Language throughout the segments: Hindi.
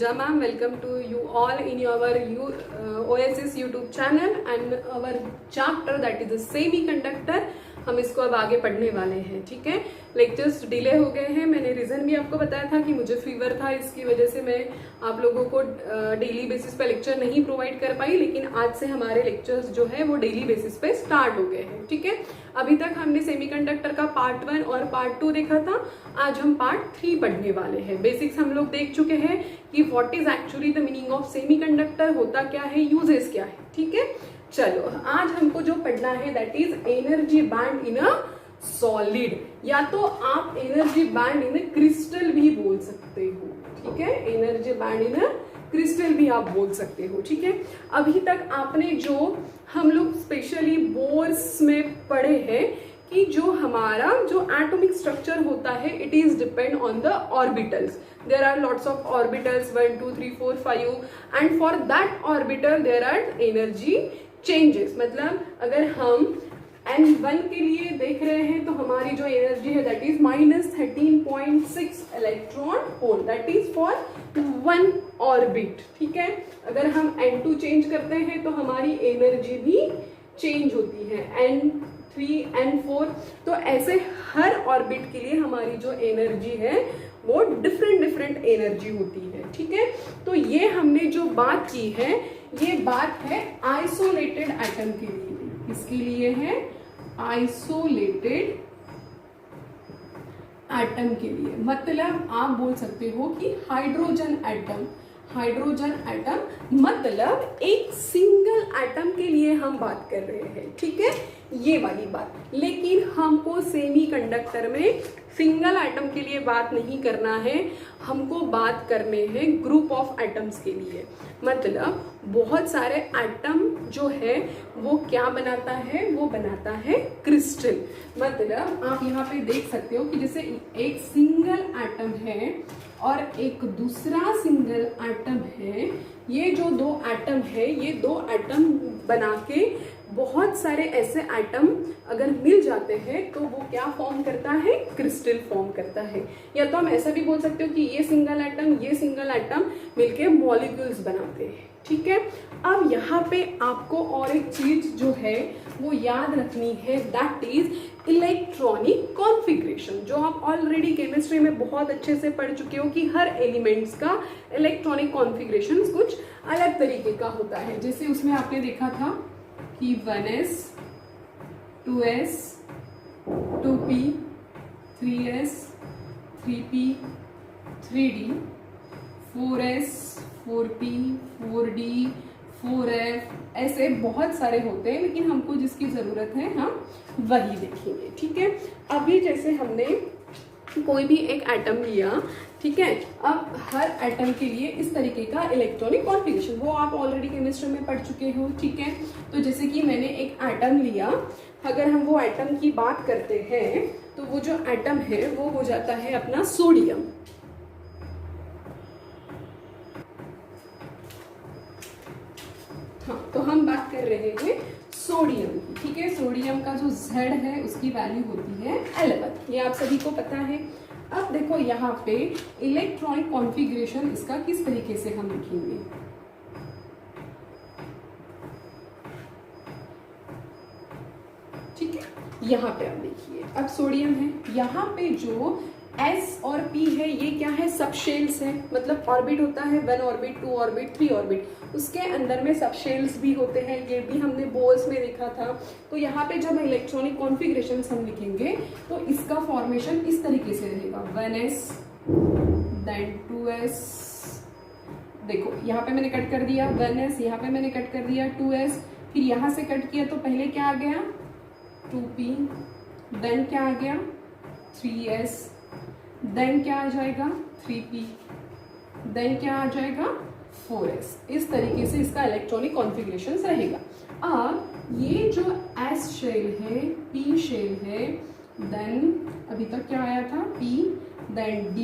Pooja ma'am. Welcome to you all in our OSS YouTube channel and our chapter that is the semiconductor. हम इसको अब आगे पढ़ने वाले हैं, ठीक है। लेक्चर्स डिले हो गए हैं, मैंने रीजन भी आपको बताया था कि मुझे फीवर था, इसकी वजह से मैं आप लोगों को डेली बेसिस पे लेक्चर नहीं प्रोवाइड कर पाई, लेकिन आज से हमारे लेक्चर्स जो है वो डेली बेसिस पे स्टार्ट हो गए हैं, ठीक है। अभी तक हमने सेमीकंडक्टर का पार्ट 1 और पार्ट 2 देखा था, आज हम पार्ट 3 पढ़ने वाले हैं। बेसिक्स हम लोग देख चुके हैं कि what is actually the meaning of semiconductor, होता क्या है, यूजेस क्या है, ठीक है। चलो आज हमको जो पढ़ना है that is energy band in a solid, या तो आप energy band in a crystal भी बोल सकते हो, ठीक है। Energy band in a crystal भी आप बोल सकते हो, ठीक है। अभी तक आपने जो हम लोग स्पेशली बोर्स में पढ़े हैं कि जो हमारा जो एटॉमिक स्ट्रक्चर होता है it is depend on the orbitals. There are lots of orbitals 1 2 3 4 5 and for that orbital there are energy changes. मतलब अगर हम N1 के लिए देख रहे हैं तो हमारी जो एनर्जी है that is -13.6 electron volt, that is for 1 orbit, ठीक है। अगर हम N2 चेंज करते हैं तो हमारी एनर्जी भी चेंज होती है, N3 N4। तो ऐसे हर ऑर्बिट के लिए हमारी जो एनर्जी है वो डिफरेंट एनर्जी होती है, ठीक है। तो ये हमने जो बात की है ये बात है आइसोलेटेड एटम के लिए। इसके लिए है आइसोलेटेड एटम के लिए, मतलब आप बोल सकते हो कि हाइड्रोजन एटम मतलब एक सिंगल एटम के लिए हम बात कर रहे हैं, ठीक है, ये वाली बात। लेकिन हमको सेमीकंडक्टर में सिंगल एटम के लिए बात नहीं करना है, हमको बात करने हैं ग्रुप ऑफ एटम्स के लिए। मतलब बहुत सारे एटम जो है वो क्या बनाता है, वो बनाता है क्रिस्टल। मतलब आप यहाँ पे देख सकते हो कि जैसे एक सिंगल एटम है और एक दूसरा सिंगल एटम है, ये जो दो एटम है ये दो एटम बना के बहुत सारे ऐसे एटम अगर मिल जाते हैं तो वो क्या फॉर्म करता है, क्रिस्टल फॉर्म करता है। या तो हम ऐसा भी बोल सकते हो कि ये सिंगल एटम मिलके मॉलिक्यूल्स बनाते हैं, ठीक है। अब यहाँ पे आपको और एक चीज जो है वो याद रखनी है दैट इज इलेक्ट्रॉनिक कॉन्फ़िगरेशन, जो आप ऑलरेडी केमिस्ट्री में बहुत अच्छे से पढ़ चुके हो कि हर एलिमेंट्स का इलेक्ट्रॉनिक कॉन्फ़िगरेशन कुछ अलग तरीके का होता है। जैसे उसमें आपने देखा था कि 1s 2s 2p 3s 3p 3d 4s 4p 4d 4f, ऐसे बहुत सारे होते हैं, लेकिन हमको जिसकी जरूरत है हम वही देखेंगे, ठीक है। अभी जैसे हमने कोई भी एक एटम लिया, ठीक है, अब हर एटम के लिए इस तरीके का इलेक्ट्रॉनिक कॉन्फ़िगरेशन वो आप ऑलरेडी केमिस्ट्री में पढ़ चुके हो, ठीक है। तो जैसे कि मैंने एक एटम लिया, अगर हम वो एटम की बात करते हैं तो वो जो एटम है वो हो जाता है अपना सोडियम। हाँ, तो हम बात कर रहे हैं सोडियम की, ठीक है। सोडियम का जो Z है उसकी वैल्यू होती है 11, ये आप सभी को पता है। अब देखो यहाँ पे इलेक्ट्रॉनिक कॉन्फ़िगरेशन इसका किस तरीके से हम लिखेंगे, ठीक है। यहाँ पे आप देखिए, अब सोडियम है, यहाँ पे जो S और P है ये क्या है, सब शेल्स है। मतलब ऑर्बिट होता है 1 ऑर्बिट 2 ऑर्बिट 3 ऑर्बिट, उसके अंदर में सब शेल्स भी होते हैं, ये भी हमने बोर्स में देखा था। तो यहाँ पे जब इलेक्ट्रॉनिक कॉन्फ़िगरेशन हम लिखेंगे तो इसका फॉर्मेशन इस तरीके से रहेगा 1s देन 2s। देखो यहाँ पे मैंने कट कर दिया 1s, यहाँ पे मैंने कट कर दिया 2s, फिर यहाँ से कट किया तो पहले क्या आ गया 2p, देन क्या आ गया 3s, देन क्या आ जाएगा 3p, देन क्या आ जाएगा 4s। इस तरीके से इसका इलेक्ट्रॉनिक कॉन्फ़िगरेशन रहेगा। अब ये जो s शेल है, p शेल है, देन अभी तक क्या आया था p, देन d,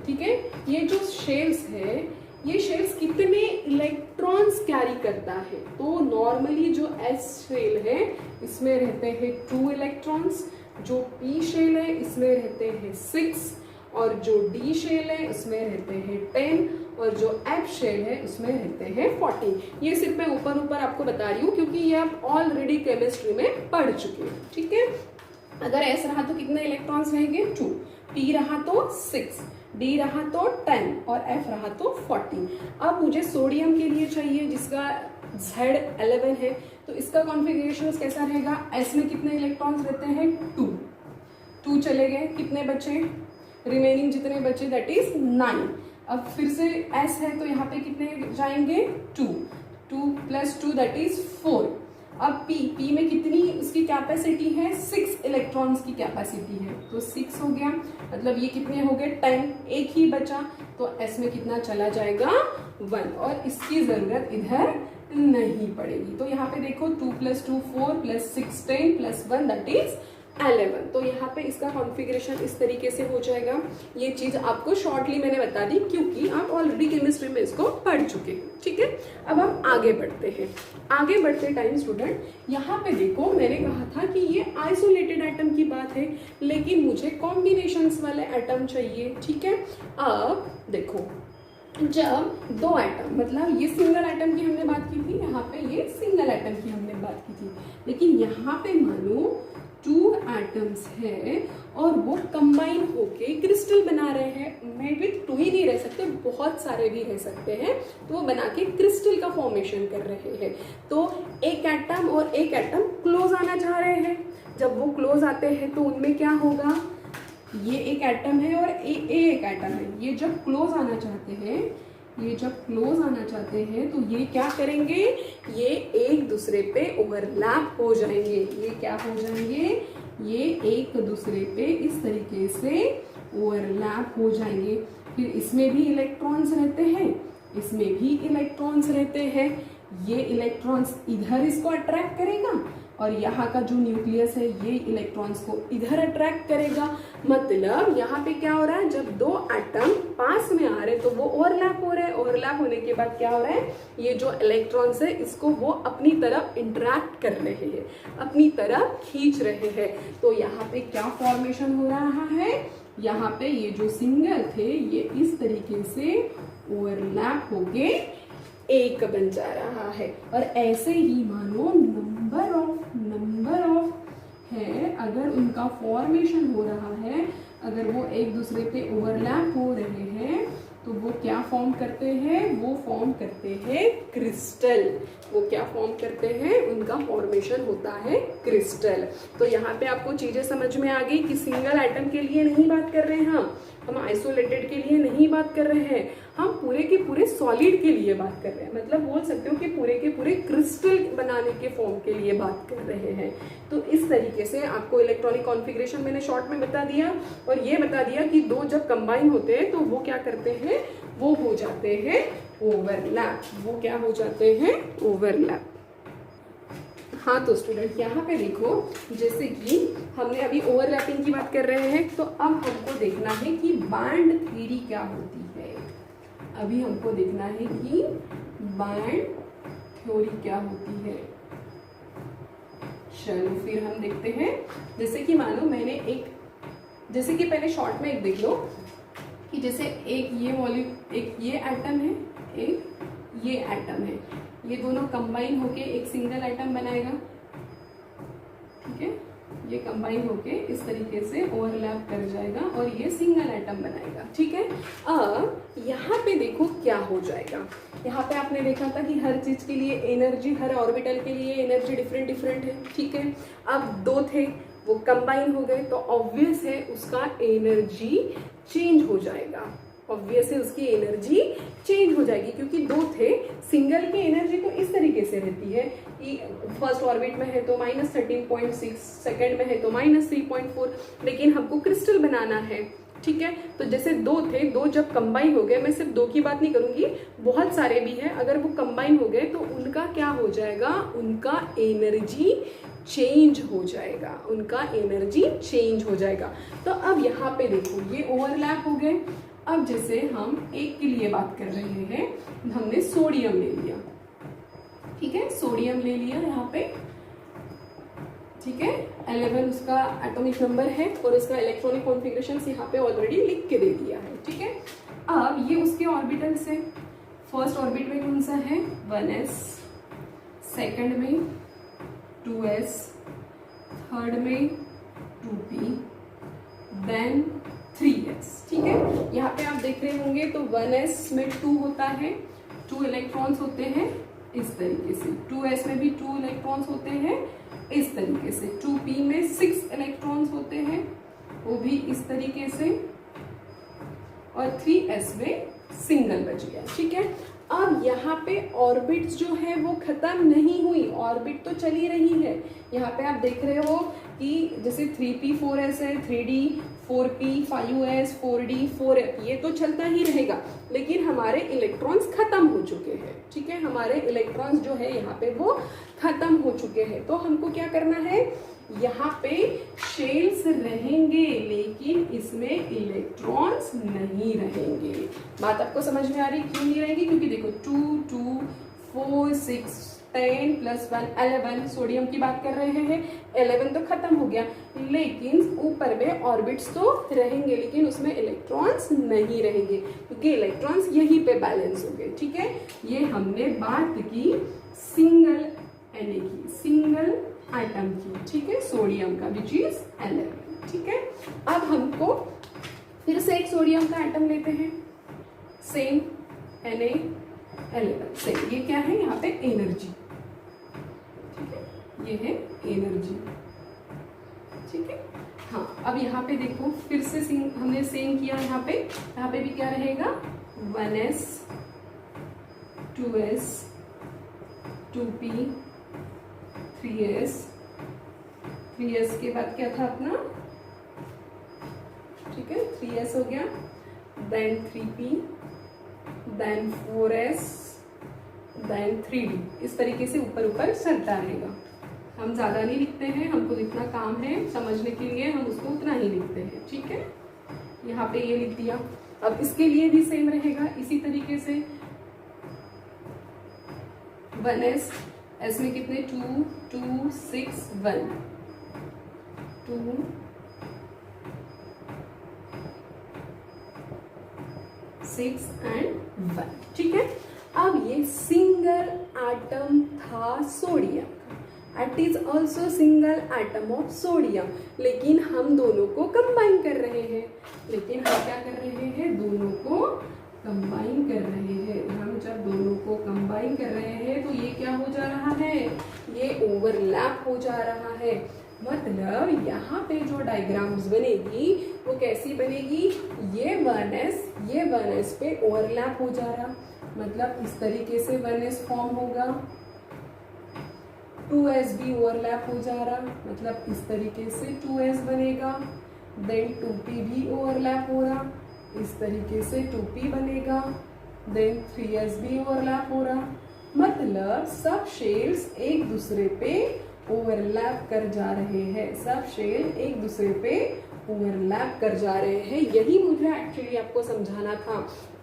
ठीक है। ये जो शेल्स है ये शेल्स कितने इलेक्ट्रॉन्स कैरी करता है, तो नॉर्मली जो s शेल है इसमें रहते हैं 2 इलेक्ट्रॉन्स, जो p शेल है इसमें रहते हैं 6, और जो डी शेल है उसमें रहते हैं 10 और जो एफ शेल है उसमें रहते हैं 14। ये सिर्फ मैं ऊपर ऊपर आपको बता रही हूँ क्योंकि ये आप ऑलरेडी केमिस्ट्री में पढ़ चुके हैं, ठीक है। अगर एस रहा तो कितने इलेक्ट्रॉन्स रहेंगे 2, पी रहा तो 6, डी रहा तो 10 और एफ रहा तो 14। अब मुझे सोडियम के लिए चाहिए जिसका Z11 है, तो इसका कॉन्फ़िगरेशन कैसा रहेगा। एस में कितने इलेक्ट्रॉन्स रहते हैं 2 चले गए, कितने बचे रिमेनिंग जितने बचे दैट इज 9। अब फिर से एस है तो यहाँ पे कितने जाएंगे 2 + 2 दैट इज 4। अब पी में कितनी उसकी कैपेसिटी है 6 इलेक्ट्रॉन्स की कैपेसिटी है, तो 6 हो गया, मतलब ये कितने हो गए 10, एक ही बचा, तो एस में कितना चला जाएगा 1 और इसकी जरूरत इधर नहीं पड़ेगी। तो यहाँ पे देखो 2 + 2 4 + 6 10 + 1 दैट इज 11। तो यहाँ पे इसका कॉन्फ़िगरेशन इस तरीके से हो जाएगा। ये चीज आपको शॉर्टली मैंने बता दी क्योंकि आप ऑलरेडी केमिस्ट्री में इसको पढ़ चुके हैं, ठीक है। अब हम आगे बढ़ते हैं। आगे बढ़ते टाइम स्टूडेंट यहाँ पे देखो मैंने कहा था कि ये आइसोलेटेड एटम की बात है, लेकिन मुझे कॉम्बिनेशंस वाले एटम चाहिए, ठीक है। अब देखो जब दो एटम, मतलब ये सिंगल एटम की हमने बात की थी, यहाँ पे ये सिंगल एटम की हमने बात की थी, लेकिन यहाँ पे मानो 2 एटम्स है और वो कंबाइन होके क्रिस्टल बना रहे हैं। मे बी 2 ही नहीं रह सकते, बहुत सारे भी रह सकते हैं, तो वो बना के क्रिस्टल का फॉर्मेशन कर रहे हैं। तो एक एटम और एक एटम क्लोज आना चाह रहे हैं। जब वो क्लोज आते हैं तो उनमें क्या होगा, ये एक एटम है और एक एटम है, ये जब क्लोज आना चाहते हैं तो ये क्या करेंगे, ये एक दूसरे पे ओवरलैप हो जाएंगे। ये क्या हो जाएंगे, ये एक दूसरे पे इस तरीके से ओवरलैप हो जाएंगे। फिर इसमें भी इलेक्ट्रॉन्स रहते हैं, इसमें भी इलेक्ट्रॉन्स रहते हैं। ये इलेक्ट्रॉन्स इधर इसको अट्रैक्ट करेगा और यहाँ का जो न्यूक्लियस है ये इलेक्ट्रॉन्स को इधर अट्रैक्ट करेगा। मतलब यहाँ पे क्या हो रहा है, जब दो एटम पास में आ रहे तो वो ओवरलैप हो रहे हैं। ओवरलैप होने के बाद क्या हो रहा है, ये जो इलेक्ट्रॉन्स है इसको वो अपनी तरफ इंटरैक्ट कर रहे हैं, अपनी तरफ खींच रहे हैं। तो यहाँ पे क्या फॉर्मेशन हो रहा है, यहाँ पे ये जो सिंगल थे ये इस तरीके से ओवरलैप होके एक बन जा रहा है। और ऐसे ही मानो नंबर ऑफ है, अगर उनका फॉर्मेशन हो रहा है, अगर वो एक दूसरे पे ओवरलैप हो रहे हैं तो वो क्या फॉर्म करते हैं, वो फॉर्म करते हैं क्रिस्टल। वो क्या फॉर्म करते हैं, उनका फॉर्मेशन होता है क्रिस्टल। तो यहाँ पे आपको चीजें समझ में आ गई कि सिंगल एटम के लिए नहीं बात कर रहे हैं हम आइसोलेटेड के लिए नहीं बात कर रहे हैं, हम पूरे के पूरे सॉलिड के लिए बात कर रहे हैं। मतलब बोल सकते हो कि पूरे के पूरे क्रिस्टल बनाने के फॉर्म के लिए बात कर रहे हैं। तो इस तरीके से आपको इलेक्ट्रॉनिक कॉन्फ़िगरेशन मैंने शॉर्ट में बता दिया और ये बता दिया कि दो जब कंबाइन होते हैं तो वो क्या करते हैं, वो हो जाते हैं ओवरलैप। वो क्या हो जाते हैं, ओवरलैप। हाँ तो स्टूडेंट यहाँ पे देखो, जैसे कि हमने अभी ओवरलैपिंग की बात कर रहे हैं, तो अब हमको देखना है कि बैंड थ्योरी क्या होती है। अभी हमको देखना है कि बैंड थ्योरी क्या होती है। चलो फिर हम देखते हैं। जैसे कि मानो मैंने एक, जैसे कि पहले शॉर्ट में एक देख लो कि जैसे एक ये मॉलिक्यूल, एक ये एटम है, एक ये एटम है, ये दोनों कंबाइन होके एक सिंगल एटम बनाएगा, ठीक है। ये कंबाइन होके इस तरीके से ओवरलैप कर जाएगा और ये सिंगल एटम बनाएगा, ठीक है। अब यहाँ पे देखो क्या हो जाएगा। यहाँ पे आपने देखा था कि हर चीज के लिए एनर्जी, हर ऑर्बिटल के लिए एनर्जी डिफरेंट डिफरेंट है, ठीक है। अब दो थे वो कंबाइन हो गए तो ऑब्वियस है उसका एनर्जी चेंज हो जाएगा, ऑब्वियस है उसकी एनर्जी चेंज हो जाएगी, क्योंकि दो थे। सिंगल की एनर्जी तो इस तरीके से रहती है कि फर्स्ट ऑर्बिट में है तो -13.6, सेकंड में है तो -3.4, लेकिन हमको क्रिस्टल बनाना है, ठीक है। तो जैसे दो थे, दो जब कंबाइन हो गए, मैं सिर्फ दो की बात नहीं करूंगी, बहुत सारे भी हैं, अगर वो कंबाइन हो गए तो उनका क्या हो जाएगा, उनका एनर्जी चेंज हो जाएगा, उनका एनर्जी चेंज हो जाएगा। तो अब यहाँ पे देखो ये ओवरलैप हो गए। अब जैसे हम एक के लिए बात कर रहे हैं, हमने सोडियम ले लिया, ठीक है, सोडियम ले लिया यहाँ पे, ठीक है, 11 उसका एटॉमिक नंबर है और उसका इलेक्ट्रॉनिक कॉन्फ़िगरेशन यहाँ पे ऑलरेडी लिख के दे दिया है। ठीक है, अब ये उसके ऑर्बिटल्स है। फर्स्ट ऑर्बिट में कौन सा है 1s, सेकंड में 2s, थर्ड में 2p, देन 3s। ठीक है, यहाँ पे आप देख रहे होंगे तो 1s में 2 होता है, 2 इलेक्ट्रॉन्स होते हैं इस तरीके से, 2s में भी 2 इलेक्ट्रॉन्स होते हैं इस तरीके से, 2p में 6 इलेक्ट्रॉन्स होते हैं वो भी इस तरीके से, और 3s में सिंगल बच गया। ठीक है, अब यहाँ पे ऑर्बिट्स जो है वो खत्म नहीं हुई, ऑर्बिट तो चली रही है। यहाँ पे आप देख रहे हो कि जैसे 3p 4s है, 3d 4p 5s 4d 4f, ये तो चलता ही रहेगा, लेकिन हमारे इलेक्ट्रॉन्स खत्म हो चुके हैं। ठीक है, हमारे इलेक्ट्रॉन्स जो है यहाँ पे वो खत्म हो चुके हैं। तो हमको क्या करना है, यहाँ पे शेल्स रहेंगे लेकिन इसमें इलेक्ट्रॉन्स नहीं रहेंगे। बात आपको समझ में आ रही क्यों नहीं रहेंगी? क्योंकि देखो 2 2 4 6 10 प्लस 1 11, सोडियम की बात कर रहे हैं, 11 तो खत्म हो गया, लेकिन ऊपर में ऑर्बिट्स तो रहेंगे लेकिन उसमें इलेक्ट्रॉन्स नहीं रहेंगे क्योंकि इलेक्ट्रॉन्स यहीं पे बैलेंस हो गए। ठीक है, ये हमने बात की सिंगल Na की, सिंगल एटम की। ठीक है, सोडियम का विच इज 11। ठीक है, अब हमको फिर से एक सोडियम का एटम लेते हैं, सेम Na11, सेम। ये क्या है यहाँ पे एनर्जी। ठीक है, ये है एनर्जी। ठीक है, हाँ, अब यहाँ पे देखो फिर से हमने सेम किया, यहाँ पे भी क्या रहेगा 1s 2s 2p 3s के बाद क्या था अपना, ठीक है 3s हो गया, then 3p, then 4s, then 3d। इस तरीके से ऊपर ऊपर चलता रहेगा। हम ज़्यादा नहीं लिखते हैं, हमको जितना काम है समझने के लिए हम उसको उतना ही लिखते हैं। ठीक है, यहाँ पे ये लिख दिया। अब इसके लिए भी सेम रहेगा इसी तरीके से, 1s, s में कितने 2 2 6 1 2 6 एंड 1। ठीक है, अब ये सिंगल एटम था sodium, it is also single atom of sodium, लेकिन हम दोनों को कंबाइन कर रहे हैं। लेकिन हम क्या कर रहे हैं, दोनों को कंबाइन कर रहे हैं। हम जब दोनों को कंबाइन कर रहे हैं तो ये क्या हो जा रहा है, ये ओवरलैप हो जा रहा है। मतलब यहाँ पे जो डायग्राम्स बनेगी वो कैसी बनेगी, ये 1s पे ओवरलैप हो जा रहा, मतलब इस तरीके से 1s फॉर्म होगा, 2s भी ओवरलैप हो जा रहा, मतलब इस तरीके से 2s बनेगा, देन 2p भी ओवरलैप हो रहा, इस तरीके से 2p बनेगा, देन 3s भी ओवरलैप हो रहा। मतलब सब शेल्स एक दूसरे पे ओवरलैप कर जा रहे हैं, सब शेल एक दूसरे पे ओवरलैप कर जा रहे हैं। यही मुझे एक्चुअली आपको समझाना था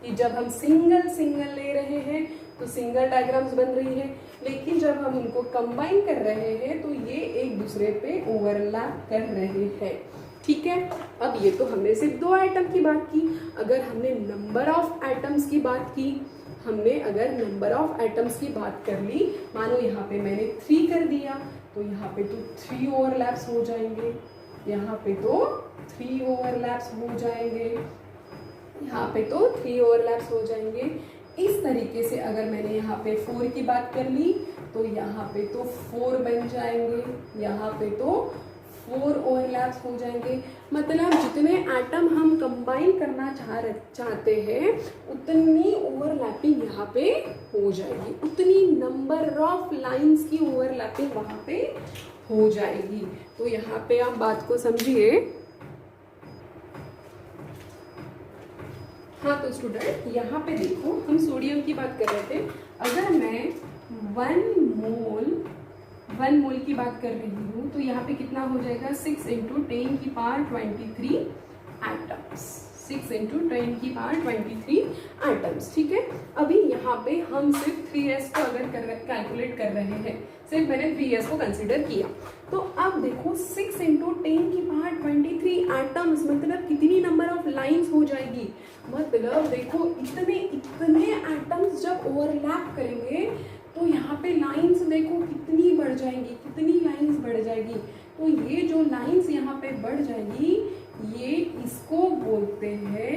कि जब हम सिंगल ले रहे हैं तो सिंगल डायग्राम्स बन रही है, लेकिन जब हम उनको कंबाइन कर रहे हैं तो ये एक दूसरे पे ओवरलैप कर रहे हैं। ठीक है, अब ये तो हमने सिर्फ 2 एटम की बात की। अगर हमने नंबर ऑफ एटम्स की बात की, हमने अगर नंबर ऑफ एटम्स की बात कर ली, मानो यहाँ पे मैंने 3 कर दिया तो यहाँ पे तो 3 ओवरलैप्स हो जाएंगे, यहाँ पे तो 3 ओवरलैप्स हो जाएंगे, यहाँ पे तो 3 ओवरलैप्स हो जाएंगे। इस तरीके से अगर मैंने यहाँ पे 4 की बात कर ली तो यहाँ पे तो 4 बन जाएंगे, यहाँ पे तो 4 ओवरलैप्स हो जाएंगे। मतलब जितने एटम हम कंबाइन करना चाहते हैं उतनी ओवरलैपिंग यहाँ पे हो जाएगी, उतनी नंबर ऑफ लाइंस की ओवरलैपिंग वहाँ पे हो जाएगी। तो यहाँ पे आप बात को समझिए। हाँ तो स्टूडेंट यहाँ पे देखो, हम सोडियम की बात कर रहे थे। अगर मैं 1 मोल की बात कर रही हूँ तो यहाँ पे कितना हो जाएगा, 6 × 10⁻23 एटम्स, 6 इंटू 10 की पावर 23 एटम्स। ठीक है, अभी यहाँ पे हम सिर्फ 3s को अगर कैलकुलेट कर रहे हैं, सिर्फ मैंने 3s को कंसिडर किया, तो अब देखो 6 इंटू 10 की पावर 23 एटम्स मतलब कितनी नंबर ऑफ लाइंस हो जाएगी, मतलब देखो इतने इतने एटम्स जब ओवरलैप करेंगे तो यहाँ पे लाइंस देखो कितनी बढ़ जाएंगी, कितनी लाइंस बढ़ जाएगी। तो ये जो लाइंस यहाँ पे बढ़ जाएगी, ये इसको बोलते हैं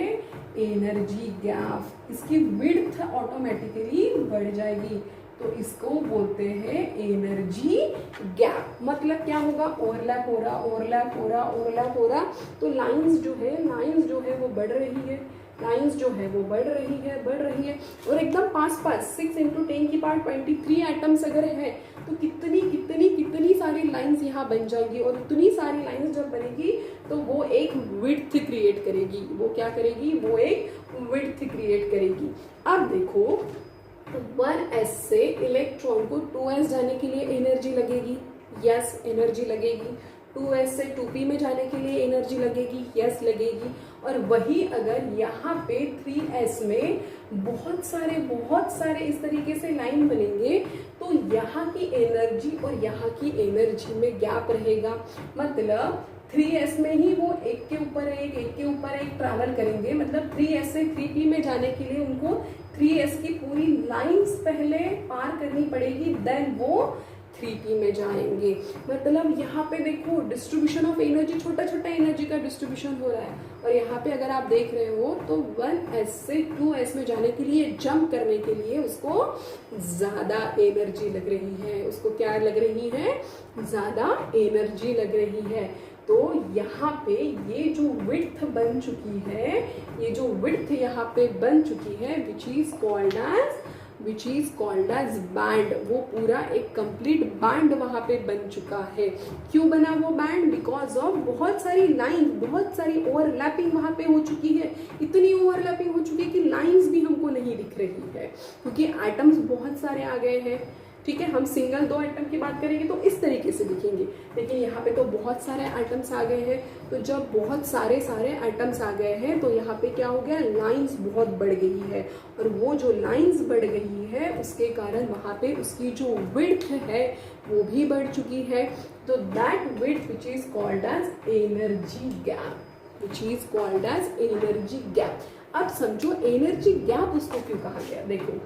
एनर्जी गैप। इसकी विड्थ ऑटोमेटिकली बढ़ जाएगी, तो इसको बोलते हैं एनर्जी गैप। मतलब क्या होगा, ओवरलैप हो रहा, ओवरलैप हो रहा, ओवरलैप हो रहा, तो लाइंस जो है वो बढ़ रही है, लाइंस जो है वो बढ़ रही है और एकदम पास 6 इंटू 10 की पावर 23 एटम्स अगर है तो कितनी कितनी कितनी सारी लाइंस यहाँ बन जाएंगी, और इतनी सारी लाइंस जब बनेगी तो वो एक विड्थ क्रिएट करेगी। वो क्या करेगी, वो एक विड्थ क्रिएट करेगी। अब देखो 1s से इलेक्ट्रॉन को 2s जाने के लिए एनर्जी लगेगी, यस एनर्जी लगेगी। 2s से 2p में जाने के लिए एनर्जी लगेगी, यस लगेगी। और वही अगर यहाँ पे 3s में बहुत सारे इस तरीके से लाइन बनेंगे तो यहाँ की एनर्जी और यहाँ की एनर्जी में गैप रहेगा। मतलब 3s में ही वो एक के ऊपर एक ट्रैवल करेंगे, मतलब 3s से 3p में जाने के लिए उनको 3s की पूरी लाइंस पहले पार करनी पड़ेगी, देन वो 3p में जाएंगे। मतलब यहाँ पे देखो डिस्ट्रीब्यूशन ऑफ एनर्जी, छोटा छोटा एनर्जी का डिस्ट्रीब्यूशन हो रहा है। और यहाँ पे अगर आप देख रहे हो तो 1s से 2s में जाने के लिए, जंप करने के लिए उसको ज़्यादा एनर्जी लग रही है। उसको क्या लग रही है, ज़्यादा एनर्जी लग रही है। तो यहाँ पे ये जो विड्थ बन चुकी है, ये जो विड्थ यहाँ पे बन चुकी है which is called as band, वो पूरा एक कंप्लीट बैंड वहाँ पे बन चुका है। क्यों बना वो बैंड, बिकॉज ऑफ बहुत सारी लाइन, बहुत सारी ओवरलैपिंग वहाँ पे हो चुकी है। इतनी ओवरलैपिंग हो चुकी है कि लाइंस भी हमको नहीं दिख रही है, क्योंकि एटम्स बहुत सारे आ गए हैं। ठीक है, हम सिंगल 2 एटम की बात करेंगे तो इस तरीके से दिखेंगे, लेकिन यहाँ पे तो बहुत सारे एटम्स आ गए हैं। तो जब बहुत सारे एटम्स आ गए हैं तो यहाँ पे क्या हो गया, लाइंस बहुत बढ़ गई है, और वो जो लाइंस बढ़ गई है उसके कारण वहाँ पे उसकी जो विड्थ है वो भी बढ़ चुकी है। तो that width which is called as energy gap, अब समझो एनर्जी गैप उसको क्यों कहा गया। देखो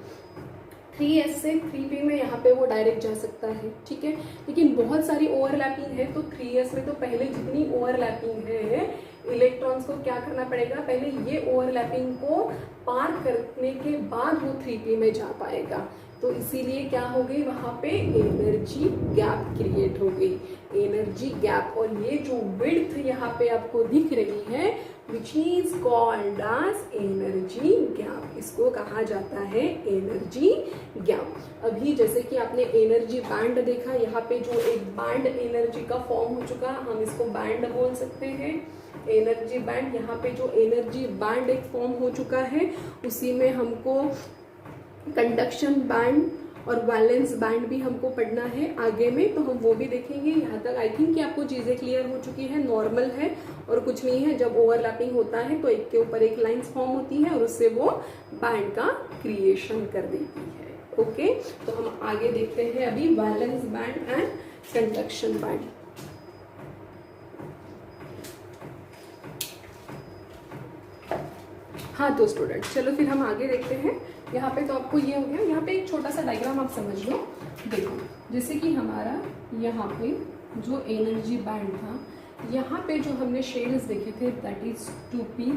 3s से 3p में यहाँ पे वो डायरेक्ट जा सकता है, ठीक है, लेकिन बहुत सारी ओवरलैपिंग है। तो 3s में तो पहले जितनी ओवरलैपिंग है, इलेक्ट्रॉन्स को क्या करना पड़ेगा, पहले ये ओवरलैपिंग को पार करने के बाद वो 3p में जा पाएगा। तो इसीलिए क्या हो गई, वहाँ पे एनर्जी गैप क्रिएट हो गई, एनर्जी गैप। और ये जो विड्थ यहाँ पे आपको दिख रही है which is called as energy gap, इसको कहा जाता है एनर्जी गैप। अभी जैसे कि आपने एनर्जी बैंड देखा, यहाँ पे जो एक बैंड एनर्जी का फॉर्म हो चुका, हम इसको बैंड बोल सकते हैं, एनर्जी बैंड। यहाँ पे जो एनर्जी बैंड एक फॉर्म हो चुका है, उसी में हमको कंडक्शन बैंड और वैलेंस बैंड भी हमको पढ़ना है आगे में, तो हम वो भी देखेंगे। यहाँ तक आई थिंक कि आपको चीज़ें क्लियर हो चुकी है, नॉर्मल है और कुछ नहीं है। जब ओवरलैपिंग होता है तो एक के ऊपर एक लाइंस फॉर्म होती है और उससे वो बैंड का क्रिएशन कर देती है। ओके, तो हम आगे देखते हैं अभी valence band and conduction band. हाँ तो स्टूडेंट चलो फिर हम आगे देखते हैं। यहाँ पे तो आपको ये हो गया, यहाँ पे एक छोटा सा डायग्राम आप समझ लो। देखो जैसे कि हमारा यहाँ पे जो एनर्जी बैंड था, यहाँ पे जो हमने शेड्स देखे थे that is 2p,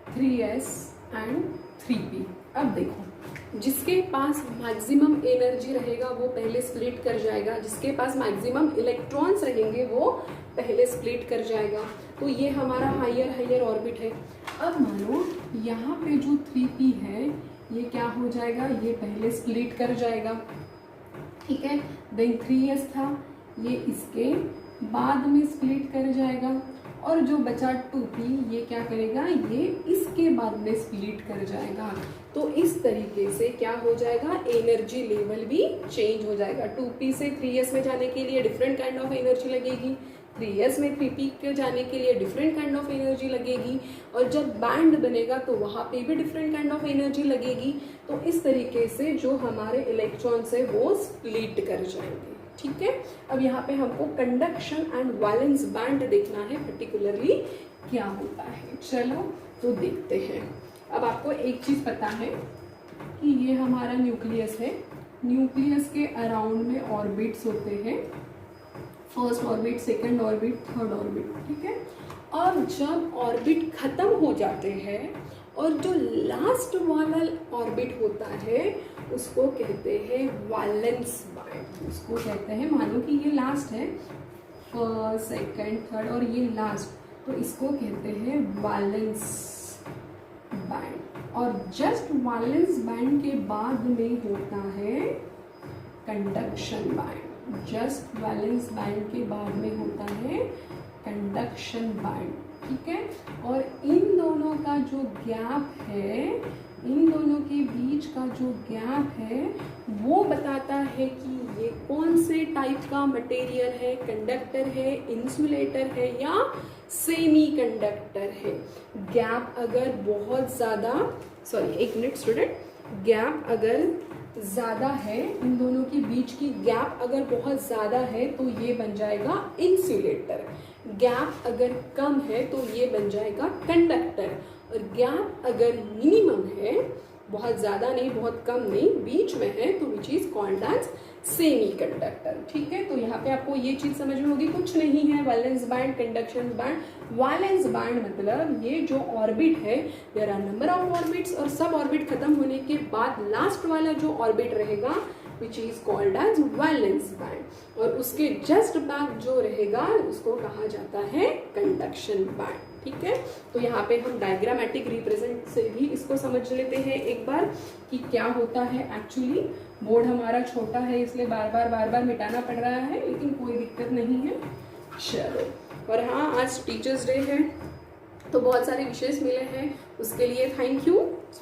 3s and 3p। अब देखो जिसके पास मैक्सिमम एनर्जी रहेगा वो पहले स्प्लिट कर जाएगा, जिसके पास मैक्सिमम इलेक्ट्रॉन्स रहेंगे वो पहले स्प्लिट कर जाएगा। तो ये हमारा हायर ऑर्बिट है। अब मानो यहाँ पे जो 3p है ये क्या हो जाएगा, ये पहले स्प्लिट कर जाएगा, ठीक है। देन 3s था, ये इसके बाद में स्प्लिट कर जाएगा, और जो बचा 2p ये क्या करेगा, ये इसके बाद में स्प्लिट कर जाएगा। तो इस तरीके से क्या हो जाएगा, एनर्जी लेवल भी चेंज हो जाएगा। 2p से 3s में जाने के लिए डिफरेंट काइंड ऑफ एनर्जी लगेगी, 3s में 3p के जाने के लिए डिफरेंट काइंड ऑफ एनर्जी लगेगी, और जब बैंड बनेगा तो वहाँ पे भी डिफरेंट काइंड ऑफ एनर्जी लगेगी। तो इस तरीके से जो हमारे इलेक्ट्रॉन्स है वो स्प्लिट कर जाएंगे, ठीक है। अब यहाँ पे हमको कंडक्शन एंड वैलेंस बैंड देखना है पर्टिकुलरली क्या होता है। चलो तो देखते हैं। अब आपको एक चीज़ पता है कि ये हमारा न्यूक्लियस है, न्यूक्लियस के अराउंड में ऑर्बिट्स होते हैं, first orbit, second orbit, third orbit, ठीक है। और जब ऑर्बिट खत्म हो जाते हैं और जो लास्ट वाला ऑर्बिट होता है उसको कहते हैं वैलेंस बैंड। उसको कहते हैं, मानो कि ये लास्ट है, फर्स्ट, सेकंड, थर्ड और ये लास्ट, तो इसको कहते हैं वैलेंस बैंड। और जस्ट वैलेंस बैंड के बाद में होता है conduction band. Just valence band के बाद में होता है कंडक्शन बैंड, ठीक है। और इन दोनों का जो गैप है, इन दोनों के बीच का जो गैप है वो बताता है कि ये कौन से टाइप का मटेरियल है, कंडक्टर है, इंसुलेटर है या सेमी कंडक्टर है। गैप अगर बहुत ज़्यादा, सॉरी एक मिनट स्टूडेंट, गैप अगर ज़्यादा है, इन दोनों के बीच की गैप अगर बहुत ज़्यादा है तो ये बन जाएगा इंसुलेटर। गैप अगर कम है तो ये बन जाएगा कंडक्टर। और गैप अगर मिनिमम है, बहुत ज़्यादा नहीं बहुत कम नहीं, बीच में है, तो which is called as semi conductor, ठीक है। तो यहाँ पे आपको ये चीज़ समझ में होगी, कुछ नहीं है valence band, conduction band. Valence band मतलब ये जो ऑर्बिट है, there are number of orbits, और सब ऑर्बिट खत्म होने के बाद लास्ट वाला जो ऑर्बिट रहेगा which is called as valence band, और उसके जस्ट बैक जो रहेगा उसको कहा जाता है कंडक्शन बैंड, ठीक है। तो यहाँ पे हम डायग्रामेटिक रिप्रेजेंट से भी इसको समझ लेते हैं एक बार कि क्या होता है एक्चुअली। बोर्ड हमारा छोटा है इसलिए बार बार मिटाना पड़ रहा है, लेकिन कोई दिक्कत नहीं है। चलो, और हाँ आज टीचर्स डे है तो बहुत सारे विशेष मिले हैं, उसके लिए थैंक यू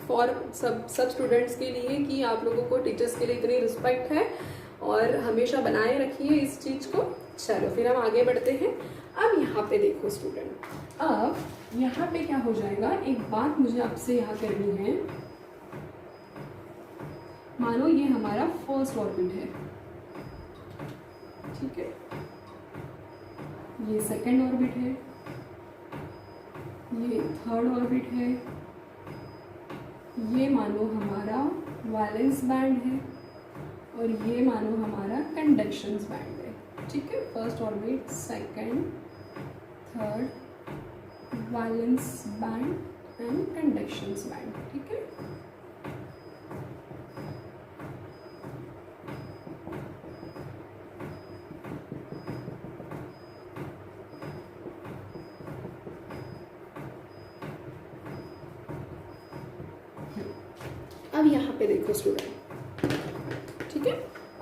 फॉर सब स्टूडेंट्स के लिए कि आप लोगों को टीचर्स के लिए इतनी रिस्पेक्ट है और हमेशा बनाए रखिए इस चीज़ को। चलो फिर हम आगे बढ़ते हैं। अब यहाँ पे देखो स्टूडेंट, अब यहाँ पे क्या हो जाएगा, एक बात मुझे आपसे यहाँ करनी है। मानो ये हमारा फर्स्ट ऑर्बिट है, ठीक है, ये सेकंड ऑर्बिट है, ये थर्ड ऑर्बिट है, ये मानो हमारा वैलेंस बैंड है, और ये मानो हमारा कंडक्शन बैंड है, ठीक है। First orbit, second, third, valence band and conduction band, ठीक है। अब यहाँ पे देखो स्टूडेंट, ठीक है।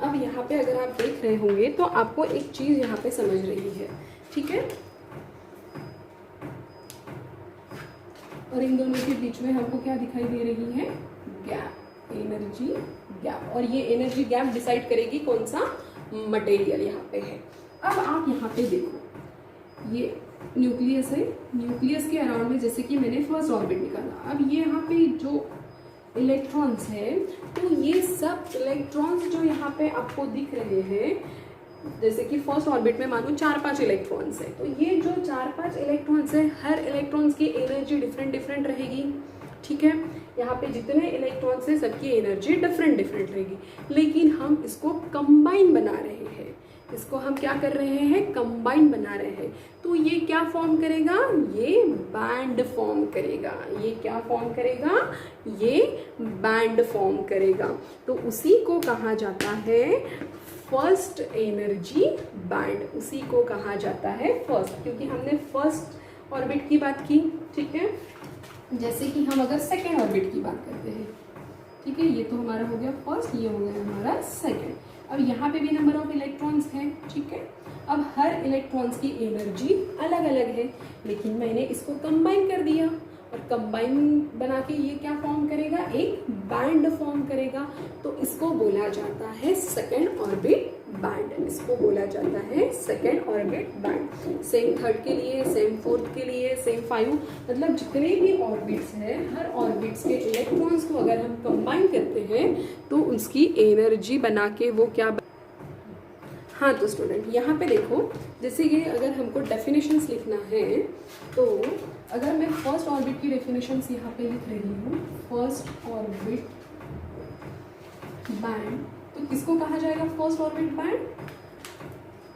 अब यहाँ पे अगर आप देख रहे होंगे तो आपको एक चीज़ यहाँ पे समझ रही है, ठीक है। और इन दोनों के बीच में हमको क्या दिखाई दे रही है, गैप, एनर्जी गैप, और ये एनर्जी गैप डिसाइड करेगी कौन सा मटेरियल यहाँ पे है। अब आप यहाँ पे देखो, ये न्यूक्लियस है, न्यूक्लियस के अराउंड में जैसे कि मैंने फर्स्ट ऑर्बिट निकाला, अब ये यहाँ पे जो इलेक्ट्रॉन्स है, तो ये सब इलेक्ट्रॉन्स जो यहाँ पे आपको दिख रहे हैं, जैसे कि फर्स्ट ऑर्बिट में मानो 4-5 इलेक्ट्रॉन्स है, तो ये जो 4-5 इलेक्ट्रॉन्स है, हर इलेक्ट्रॉन्स की एनर्जी डिफरेंट रहेगी, ठीक है। यहाँ पे जितने इलेक्ट्रॉन्स है सबकी एनर्जी डिफरेंट रहेगी, लेकिन हम इसको कंबाइन बना रहे हैं, इसको हम क्या कर रहे हैं, कंबाइन बना रहे हैं। तो ये क्या फॉर्म करेगा, ये बैंड फॉर्म करेगा। ये क्या फॉर्म करेगा, ये बैंड फॉर्म करेगा। तो उसी को कहा जाता है फर्स्ट एनर्जी बैंड, उसी को कहा जाता है फर्स्ट, क्योंकि हमने फर्स्ट ऑर्बिट की बात की, ठीक है। जैसे कि हम अगर सेकेंड ऑर्बिट की बात करते हैं, ठीक है, ये तो हमारा हो गया फर्स्ट, ये हो गया हमारा सेकेंड। अब यहाँ पे भी नंबर ऑफ इलेक्ट्रॉन्स हैं, ठीक है। अब हर इलेक्ट्रॉन्स की एनर्जी अलग अलग है, लेकिन मैंने इसको कंबाइन कर दिया, और कंबाइन बना के ये क्या फॉर्म करेगा, एक बैंड फॉर्म करेगा। तो इसको बोला जाता है सेकेंड ऑर्बिट बैंड, इसको बोला जाता है second orbit band. Same third के लिए, सेम फोर्थ के लिए, सेम 5, मतलब जितने भी ऑर्बिट्स हैं, हर ऑर्बिट्स के इलेक्ट्रॉन्स को अगर हम कंबाइन करते हैं तो उसकी एनर्जी बना के वो क्या। हाँ तो स्टूडेंट यहाँ पे देखो, जैसे कि अगर हमको डेफिनेशंस लिखना है तो अगर मैं फर्स्ट ऑर्बिट की डेफिनेशंस यहाँ पे लिख रही हूँ, फर्स्ट ऑर्बिट बैंड, तो किसको कहा जाएगा first orbit band?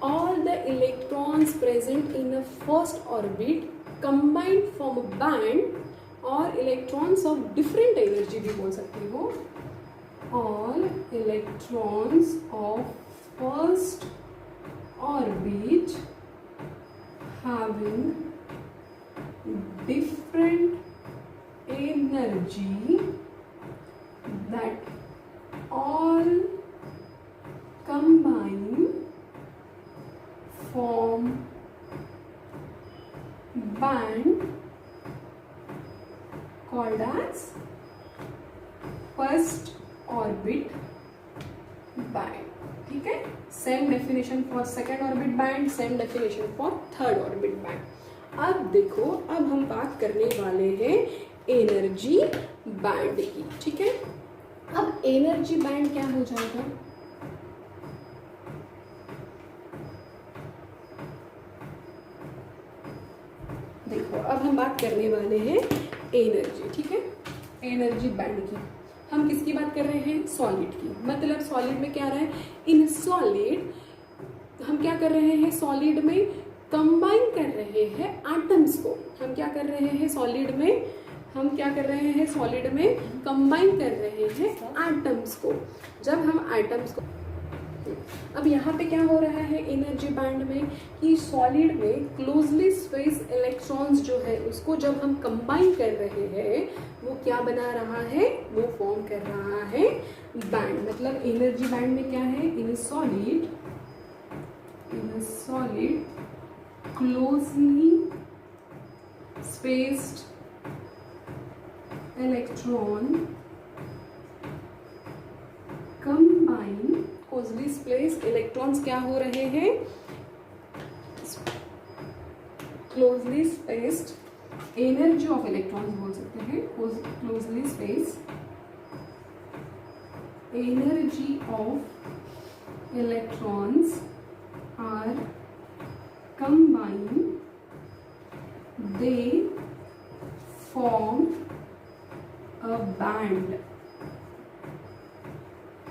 All the electrons present in a first orbit combined form a band, और इलेक्ट्रॉन्स ऑफ डिफरेंट एनर्जी भी बोल सकते हो। All electrons of first orbit having different energy that all combine form band called as first orbit band। ठीक है, same definition for second orbit band, same definition for third orbit band. अब देखो, अब हम बात करने वाले हैं एनर्जी बैंड की। ठीक है, अब एनर्जी बैंड क्या हो जाएगा? देखो अब हम बात करने वाले हैं एनर्जी। ठीक है, एनर्जी बैंड की। हम किसकी बात कर रहे हैं? सॉलिड की। मतलब सॉलिड में क्या रहा है? इन सॉलिड हम क्या कर रहे हैं? सॉलिड में कंबाइन कर रहे हैं एटम्स को। हम क्या कर रहे हैं? सॉलिड में हम क्या कर रहे हैं? सॉलिड में कंबाइन कर रहे हैं एटम्स को। जब हम एटम्स को, अब यहाँ पे क्या हो रहा है एनर्जी बैंड में कि सॉलिड में क्लोजली स्पेस इलेक्ट्रॉन्स जो है उसको जब हम कंबाइन कर रहे हैं वो क्या बना रहा है? वो फॉर्म कर रहा है बैंड। मतलब एनर्जी बैंड में क्या है? In solid closely spaced electron combine, closely spaced electrons क्या हो रहे हैं? Closely spaced energy of electrons बोल सकते हैं। Closely spaced energy of electrons are combined, they form a band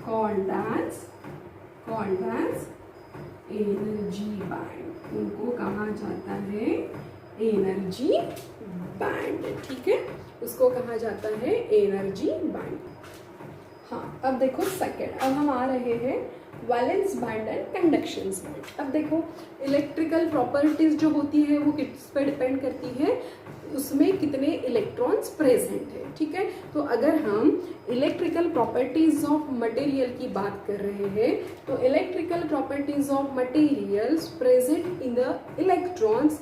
called as energy band. उनको कहा जाता है एनर्जी बैंड। ठीक है, उसको कहा जाता है एनर्जी बैंड। हाँ, अब देखो सेकेंड, अब हम आ रहे हैं valence band and conduction band. अब देखो इलेक्ट्रिकल प्रॉपर्टीज जो होती है वो किस पे डिपेंड करती है? उसमें कितने इलेक्ट्रॉन्स प्रेजेंट है। ठीक है, तो अगर हम इलेक्ट्रिकल प्रॉपर्टीज ऑफ मटेरियल की बात कर रहे हैं तो electrical properties of materials present in the electrons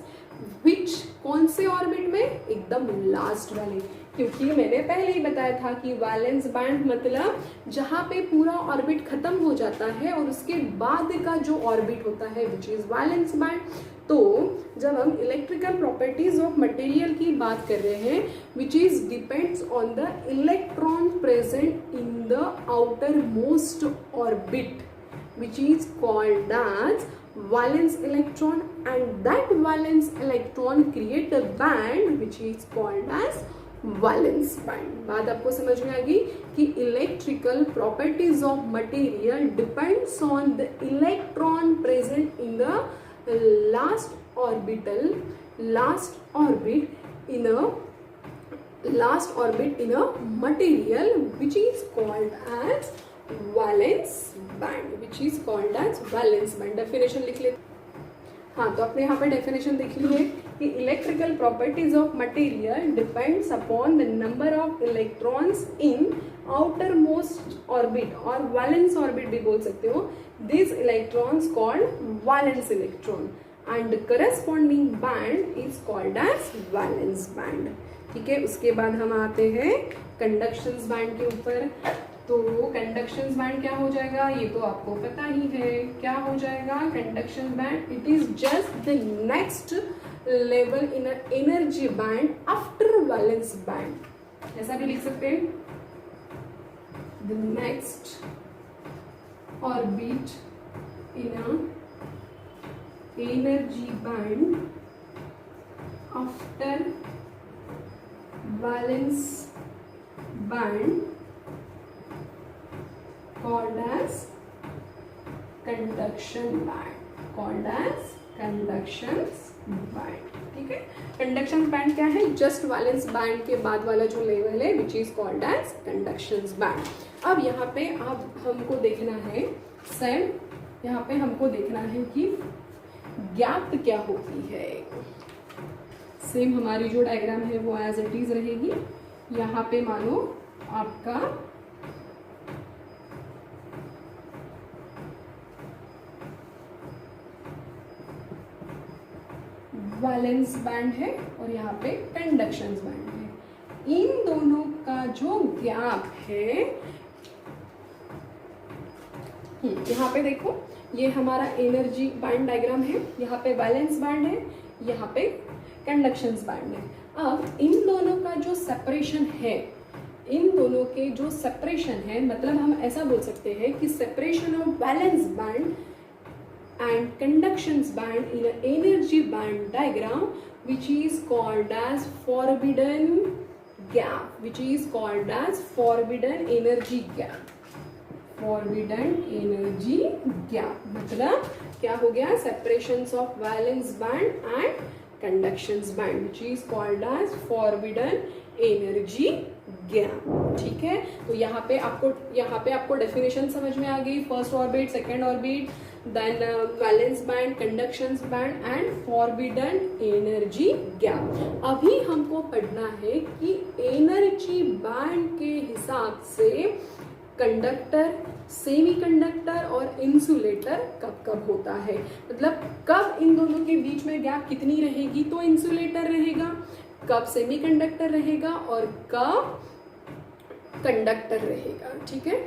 which, कौन से ऑर्बिट में? एकदम लास्ट वाले। क्योंकि मैंने पहले ही बताया था कि वैलेंस बैंड मतलब जहाँ पे पूरा ऑर्बिट खत्म हो जाता है और उसके बाद का जो ऑर्बिट होता है विच इज वैलेंस बैंड। तो जब हम इलेक्ट्रिकल प्रॉपर्टीज ऑफ मटेरियल की बात कर रहे हैं which is depends on the electron present in the outer most orbit which is called as valence electron, and that valence electron create a band which is called as valence band। बात आपको समझ में आ गई कि electrical properties of material depends on the electron present in the last orbit in a material which is called as valence band, which is called as valence band. Definition लिख लेते। हाँ, तो आपने यहाँ पर डेफिनेशन देख ली है कि electrical properties of material depends upon the number of electrons in outer most orbit, और वैलेंस ऑर्बिट भी बोल सकते हो। This electrons called valence electron and corresponding band is called as valence band. ठीक है, उसके बाद हम आते हैं कंडक्शन बैंड के ऊपर। तो कंडक्शन बैंड क्या हो जाएगा, ये तो आपको पता ही है क्या हो जाएगा conduction band. It is just the next level in energy band after valence band, ऐसा भी लिख सकते हैं, the next orbit in a energy band after valence band called as conduction band, ठीक है। कंडक्शन बैंड क्या है, जस्ट वैलेंस बैंड के बाद वाला जो लेवल है which is called as conduction band. अब यहाँ पे अब हमको देखना है सेम, यहाँ पे हमको देखना है कि गैप क्या होती है। सेम हमारी जो डायग्राम है वो एज इट इज रहेगी। यहाँ पे मानो आपका वैलेंस बैंड है और यहाँ पे कंडक्शन बैंड है। इन दोनों का जो गैप है, यहाँ पे देखो ये हमारा एनर्जी बैंड डायग्राम है, यहाँ पे वैलेंस बैंड है, यहाँ पे कंडक्शन बैंड है। अब इन दोनों का जो सेपरेशन है, इन दोनों के जो सेपरेशन है, मतलब हम ऐसा बोल सकते हैं कि separation of valence band and conduction band in an energy band diagram which is called as forbidden gap, which is called as forbidden energy gap, forbidden energy gap मतलब क्या हो गया, separations of valence band and conduction band which is called as forbidden energy gap, ठीक है। तो यहाँ पे आपको डेफिनेशन समझ में आ गई, first orbit, second orbit, then valence band, conduction band and forbidden energy gap। अभी हमको पढ़ना है कि एनर्जी बैंड के हिसाब से कंडक्टर, सेमी कंडक्टर और इंसुलेटर कब कब होता है, मतलब कब इन दोनों के बीच में गैप कितनी रहेगी तो इंसुलेटर रहेगा, कब सेमी कंडक्टर रहेगा और कब कंडक्टर रहेगा, ठीक है।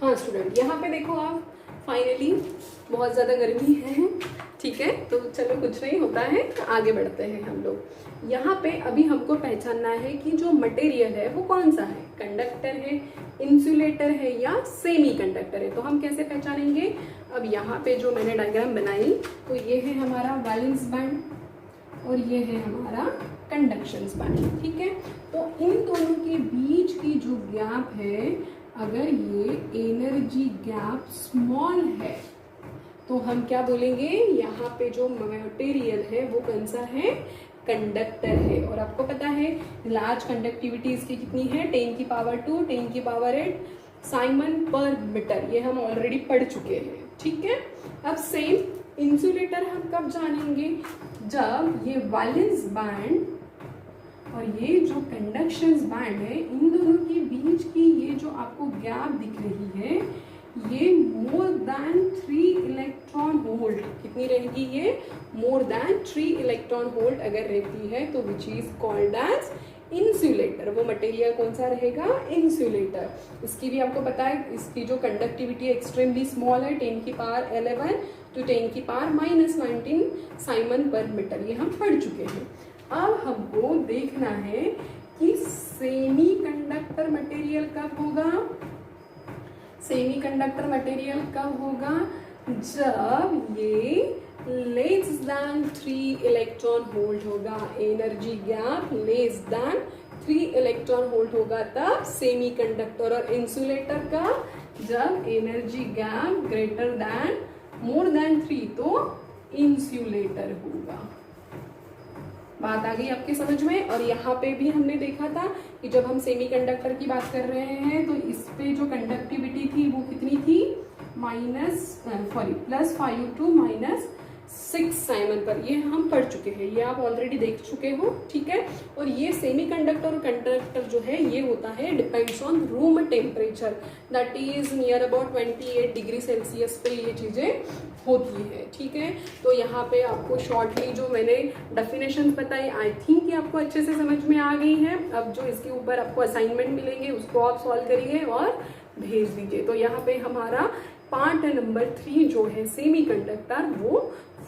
हाँ स्टूडेंट, यहाँ पे देखो आप फाइनली बहुत ज़्यादा गर्मी है, ठीक है, तो चलो कुछ नहीं होता है, आगे बढ़ते हैं हम लोग। यहाँ पे अभी हमको पहचानना है कि जो मटेरियल है वो कौन सा है, कंडक्टर है, इंसुलेटर है या सेमी कंडक्टर है। तो हम कैसे पहचानेंगे, अब यहाँ पे जो मैंने डायग्राम बनाई तो ये है हमारा वैलेंस बैंड और ये है हमारा कंडक्शन बैंड, ठीक है। तो इन दोनों के बीच की जो गैप है, अगर ये एनर्जी गैप स्मॉल है तो हम क्या बोलेंगे, यहाँ पे जो मटेरियल है वो कौन सा है, कंडक्टर है। और आपको पता है लार्ज कंडक्टिविटी इसकी कितनी है, 10 की पावर 2, 10 की पावर 8 साइमन पर मीटर, ये हम ऑलरेडी पढ़ चुके हैं, ठीक है। अब सेम इंसुलेटर हम कब जानेंगे, जब ये वैलेंस बैंड और ये जो कंडक्शन बैंड है, इन दोनों के बीच की ये जो आपको गैप दिख रही है, ये मोर देन 3 इलेक्ट्रॉन वोल्ट कितनी रहेगी, ये मोर देन 3 इलेक्ट्रॉन वोल्ट अगर रहती है तो which is called as insulator. वो मटेरियल कौन सा रहेगा, इंसुलेटर। इसकी भी आपको पता है, इसकी जो कंडक्टिविटी एक्सट्रीमली स्मॉल है, 10 की पावर 11 टू 10 की पावर -19 साइमन पर मीटर, ये हम पढ़ चुके हैं। अब हमको देखना है कि सेमी कंडक्टर मटेरियल कब होगा, सेमी कंडक्टर मटेरियल कब होगा, जब ये लेस देन 3 इलेक्ट्रॉन वोल्ट होगा, energy gap less than 3 electron volt होगा तब सेमी कंडक्टर। और इंसुलेटर का जब energy gap greater than more than 3 तो इंसुलेटर होगा। बात आ गई आपके समझ में। और यहाँ पे भी हमने देखा था कि जब हम सेमी कंडक्टर की बात कर रहे हैं तो इस पे जो कंडक्टिविटी थी वो कितनी थी, +5 to 6 साइमन पर, ये हम पढ़ चुके हैं, ये आप ऑलरेडी देख चुके हो, ठीक है। और ये सेमीकंडक्टर और कंडक्टर जो है ये होता है depends on room temperature, that is near about 28 degree Celsius पे ये चीज़ें होती है, ठीक है। तो यहाँ पे आपको शॉर्टली जो मैंने डेफिनेशन बताई, आई थिंक ये आपको अच्छे से समझ में आ गई है। अब जो इसके ऊपर आपको असाइनमेंट मिलेंगे उसको आप सॉल्व करिए और भेज दीजिए। तो यहाँ पे हमारा पार्ट नंबर 3 जो है सेमीकंडक्टर वो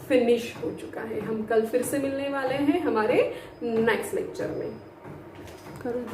फिनिश हो चुका है। हम कल फिर से मिलने वाले हैं हमारे नेक्स्ट लेक्चर में। करो